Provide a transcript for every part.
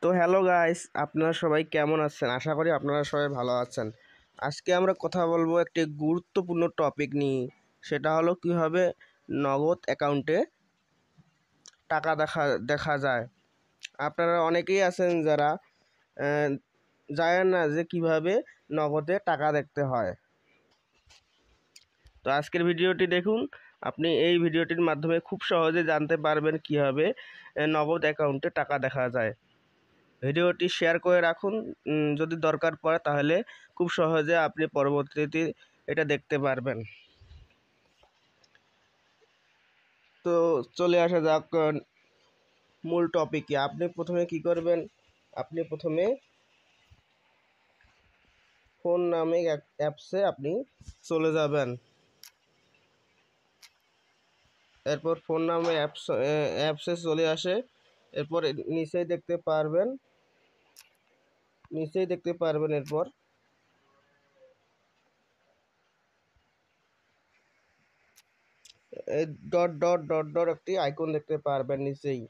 তো hello guys, আপনারা সবাই কেমন আছেন? আশা করি আপনারা সবাই ভালো আছেন। আজকে আমরা কথা বলবো একটি গুরুত্বপূর্ণ টপিক নিয়ে। সেটা হলো কিভাবে নগদ অ্যাকাউন্টে টাকা দেখা দেখা যায়। আপনারা অনেকেই আছেন যারা জানেন না যে কিভাবে নগদে টাকা দেখতে হয়। তো আজকের ভিডিওটি দেখুন। আপনি এই ভিডিওটির মাধ্যমে খুব সহজে জানতে পারবেন কিভাবে নগদ অ্যাকাউন্টে টাকা দেখা যায়। ভিডিওটি শেয়ার করে রাখুন, যদি দরকার পড়ে তাহলে খুব সহজে আপনি পরবর্তীতে এটা দেখতে পারবেন। তো চলে আসা যাক মূল টপিকে। আপনি প্রথমে কি করবেন? আপনি প্রথমে ফোন নামে এক অ্যাপসে আপনি চলে যাবেন। এরপর ফোন নামে অ্যাপসে চলে আসে। এরপর নিচেই দেখতে পারবেন এরপর এই ডট ডট ডট ডট একটি আইকন দেখতে পারবেন নিচেই।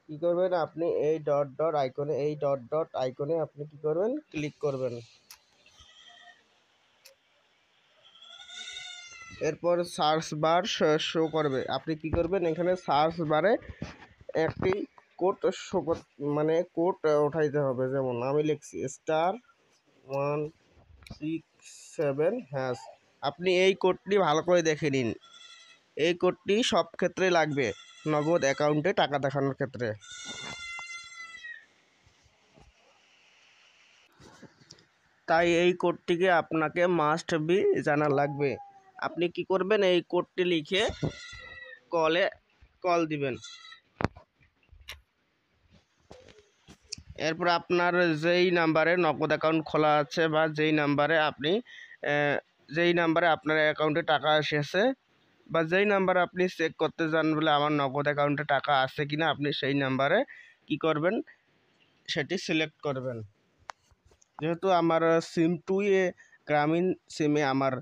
কি করবেন আপনি এই ডট ডট আইকনে আপনি কি করবেন? ক্লিক করবেন। এরপর সার্চ বার শো করবে। আপনি কি করবেন? এখানে সার্চ বারে একটি কোড কোড উঠাইতে হবে। যেমন আমি লিখছি *167#। আপনি এই কোডটি ভালো করে দেখে নিন। এই কোডটি সব ক্ষেত্রে লাগবে, নগদ অ্যাকাউন্টে টাকা দেখানোর ক্ষেত্রে। তাই এই কোডটিকে আপনাকে মাস্ট বি জানা লাগবে। আপনি কি করবেন? এই কোডটি লিখে কল দিবেন। এরপর আপনার যেই নাম্বারে নগদ অ্যাকাউন্ট খোলা আছে বা যেই নাম্বারে আপনার অ্যাকাউন্টে টাকা এসেছে বা যেই নাম্বারে আপনি চেক করতে চান বলে আমার নগদ অ্যাকাউন্টে টাকা আছে কিনা, আপনি সেই নাম্বারে কি করবেন? সেটি সিলেক্ট করবেন। যেহেতু আমার সিম 2 গ্রামীণ সিমে আমার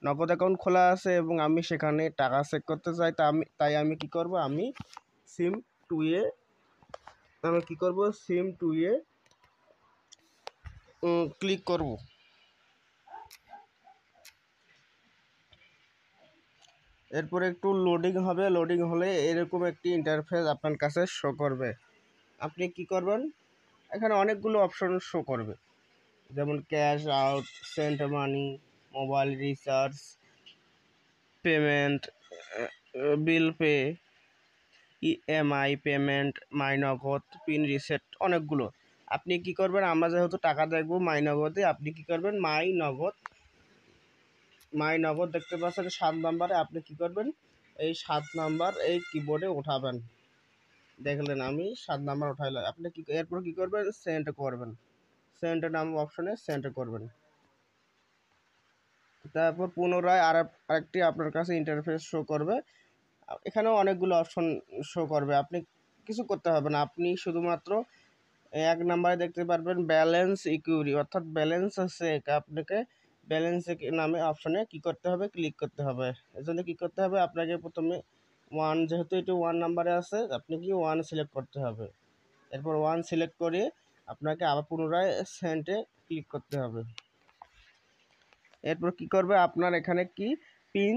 নগদ অ্যাকাউন্ট খোলা আছে এবং আমি সেখানে টাকা চেক করতে চাই, তাই আমি কি করব? আমি সিম 2 এ ক্লিক করব। এরপর একটু লোডিং হবে। লোডিং হলে এরকম একটি ইন্টারফেস আপনার কাছে শো করবে। আপনি কি করবেন? এখানে অনেকগুলো অপশন শো করবে, যেমন cash out, send money, mobile recharge, payment, bill pay, EMI payment, my Nagad, PIN reset, অনেকগুলো। আপনি কি করবেন? আমরা যেহেতু টাকা দেখবো মাই নগদে, আপনি কি করবেন? মাই নগদ দেখতে পাচ্ছেন 7 নাম্বারে। আপনি কি করবেন? এই 7 নাম্বার এই কিবোর্ডে উঠাবেন। দেখলেন আমি 7 নাম্বার উঠাইলাম। আপনি এরপর কি করবেন? সেন্ড করবেন। সেন্ড নাম অপশনে সেন্ড করবেন। তারপর পুনরায় আরেকটি আপনার কাছে ইন্টারফেস শো করবে। এখানেও অনেকগুলো অপশন শো করবে। আপনি কিছু করতে হবে না। আপনি শুধুমাত্র 1 নাম্বারে দেখতে পারবেন ব্যালেন্স ইকুইরি, অর্থাৎ ব্যালেন্স আছে। আপনাকে ব্যালেন্স নামে অপশনে কি করতে হবে? ক্লিক করতে হবে। এর জন্য কি করতে হবে? আপনাকে প্রথমে যেহেতু এটি 1 নাম্বারে আছে, আপনি কি 1 সিলেক্ট করতে হবে। এরপর 1 সিলেক্ট করে আপনাকে আবার পুনরায় সেন্টে ক্লিক করতে হবে। এরপর কি করবে? আপনার এখানে কি পিন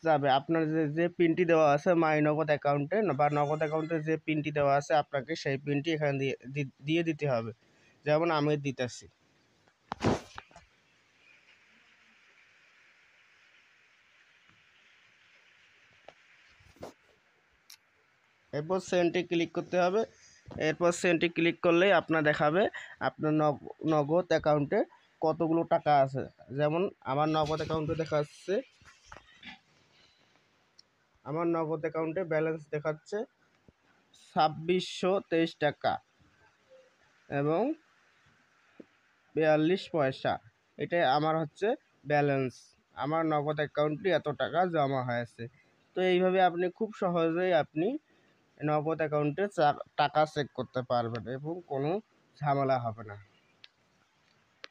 যাবে। আপনার যে পিনটি দেওয়া আছে মাই নগদ অ্যাকাউন্টে বা নগদ অ্যাকাউন্টে যে পিনটি দেওয়া আছে, আপনাকে সেই পিনটি এখানে দিয়ে দিতে হবে। যেমন আমি দিতেছি। এরপর সেন্টে ক্লিক করতে হবে। এরপর সেন্টে ক্লিক করলেই আপনার দেখাবে আপনার নগদ অ্যাকাউন্টে কতগুলো টাকা আছে। যেমন আমার নগদ অ্যাকাউন্টে দেখাচ্ছে, আমার নগদ অ্যাকাউন্টে ব্যালেন্স দেখাচ্ছে 2623 টাকা এবং 42 পয়সা। এটাই আমার হচ্ছে ব্যালেন্স। আমার নগদ অ্যাকাউন্টে এত টাকা জমা হয়েছে। তো এইভাবে আপনি খুব সহজেই আপনি নগদ অ্যাকাউন্টে টাকা চেক করতে পারবেন এবং কোনো ঝামেলা হবে না।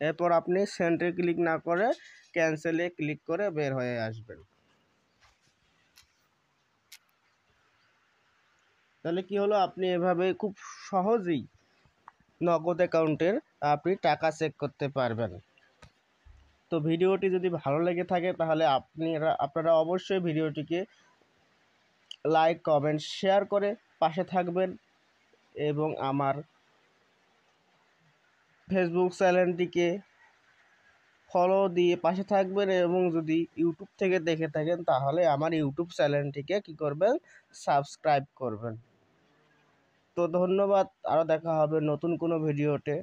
এরপর আপনি সেন্টে ক্লিক না করে ক্যান্সেলে ক্লিক করে বের হয়ে আসবেন। তাহলে কি হলো? আপনি এভাবে খুব সহজেই নগদ অ্যাকাউন্টের আপনি টাকা চেক করতে পারবেন। তো ভিডিওটি যদি ভালো লেগে থাকে তাহলে আপনারা অবশ্যই ভিডিওটিকে লাইক, কমেন্ট, শেয়ার করে পাশে থাকবেন এবং আমার ফেসবুক চ্যানেলটিকে ফলো দিয়ে পাশে থাকবেন এবং যদি ইউটিউব থেকে দেখে থাকেন তাহলে আমার ইউটিউব চ্যানেলটিকে কী করবেন, সাবস্ক্রাইব করবেন। তো ধন্যবাদ, আরও দেখা হবে নতুন কোনো ভিডিওতে।